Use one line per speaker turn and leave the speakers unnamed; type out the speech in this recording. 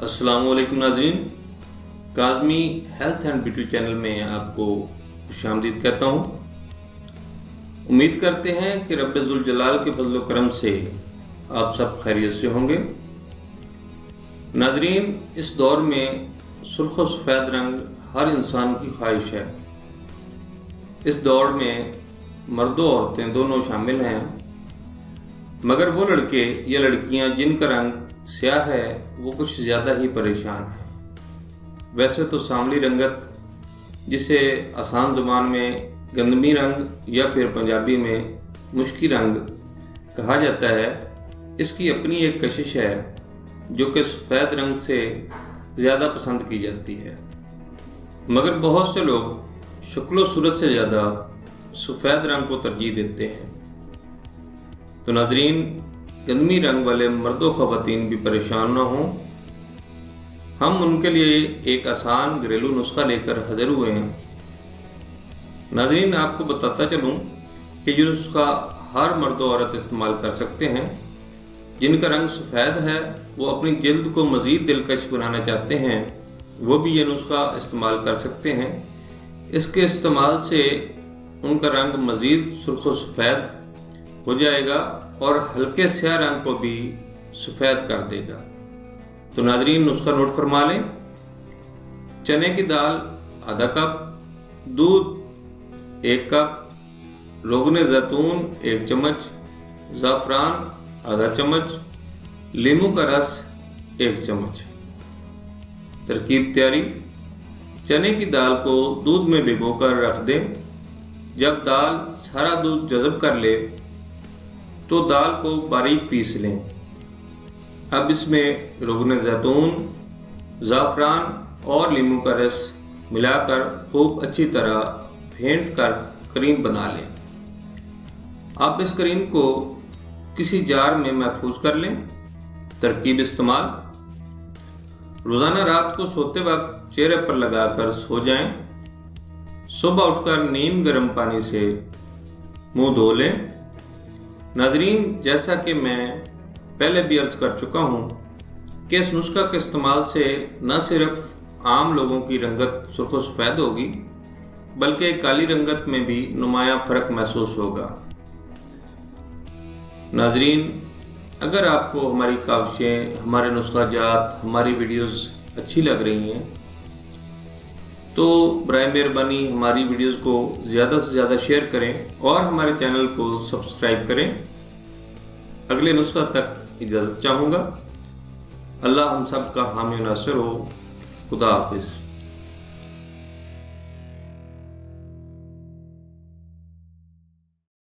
السلام علیکم ناظرین، Kazmi health and beauty channel میں آپ کو خوش آمدید کہتا ہوں۔ امید کرتے ہیں کہ رب ذوالجلال کے فضل و کرم سے آپ سب خیریت سے ہوں گے۔ ناظرین، اس دور میں سرخ و سفید رنگ ہر انسان کی خواہش ہے۔ اس دوڑ میں مرد و عورتیں دونوں شامل ہیں، مگر وہ لڑکے یا لڑکیاں جن کا رنگ سیاہ ہے وہ کچھ زیادہ ہی پریشان ہیں۔ ویسے تو سانولی رنگت، جسے آسان زبان میں گندمی رنگ یا پھر پنجابی میں مشکی رنگ کہا جاتا ہے، اس کی اپنی ایک کشش ہے جو کہ سفید رنگ سے زیادہ پسند کی جاتی ہے، مگر بہت سے لوگ شکل و صورت سے زیادہ سفید رنگ کو ترجیح دیتے ہیں۔ تو ناظرین، گندمی رنگ والے مرد و خواتین بھی پریشان نہ ہوں، ہم ان کے لیے ایک آسان گھریلو نسخہ لے کر حاضر ہوئے ہیں۔ ناظرین، آپ کو بتاتا چلوں کہ یہ نسخہ ہر مرد و عورت استعمال کر سکتے ہیں۔ جن کا رنگ سفید ہے وہ اپنی جلد کو مزید دلکش بنانا چاہتے ہیں، وہ بھی یہ نسخہ استعمال کر سکتے ہیں۔ اس کے استعمال سے ان کا رنگ مزید سرخ و سفید ہو جائے گا اور ہلکے سیاہ رنگ کو بھی سفید کر دے گا۔ تو ناظرین، نسخہ نوٹ فرما لیں۔ چنے کی دال آدھا کپ، دودھ 1 کپ، روغن زیتون 1 چمچ، زعفران آدھا چمچ، لیموں کا رس 1 چمچ۔ ترکیب تیاری: چنے کی دال کو دودھ میں بھگو کر رکھ دیں۔ جب دال سارا دودھ جذب کر لے تو دال کو باریک پیس لیں۔ اب اس میں روغن زیتون، زعفران اور لیموں کا رس ملا کر خوب اچھی طرح پھینٹ کر کریم بنا لیں۔ آپ اس کریم کو کسی جار میں محفوظ کر لیں۔ ترکیب استعمال: روزانہ رات کو سوتے وقت چہرے پر لگا کر سو جائیں۔ صبح اٹھ کر نیم گرم پانی سے منہ دھو لیں۔ ناظرین، جیسا کہ میں پہلے بھی عرض کر چکا ہوں کہ اس نسخہ کے استعمال سے نہ صرف عام لوگوں کی رنگت سرخ و سفید ہوگی، بلکہ کالی رنگت میں بھی نمایاں فرق محسوس ہوگا۔ ناظرین، اگر آپ کو ہماری کاوشیں، ہمارے نسخہ جات، ہماری ویڈیوز اچھی لگ رہی ہیں تو برائے مہربانی ہماری ویڈیوز کو زیادہ سے زیادہ شیئر کریں اور ہمارے چینل کو سبسکرائب کریں۔ اگلے نسخہ تک اجازت چاہوں گا۔ اللہ ہم سب کا حامی و ناصر ہو۔ خدا حافظ۔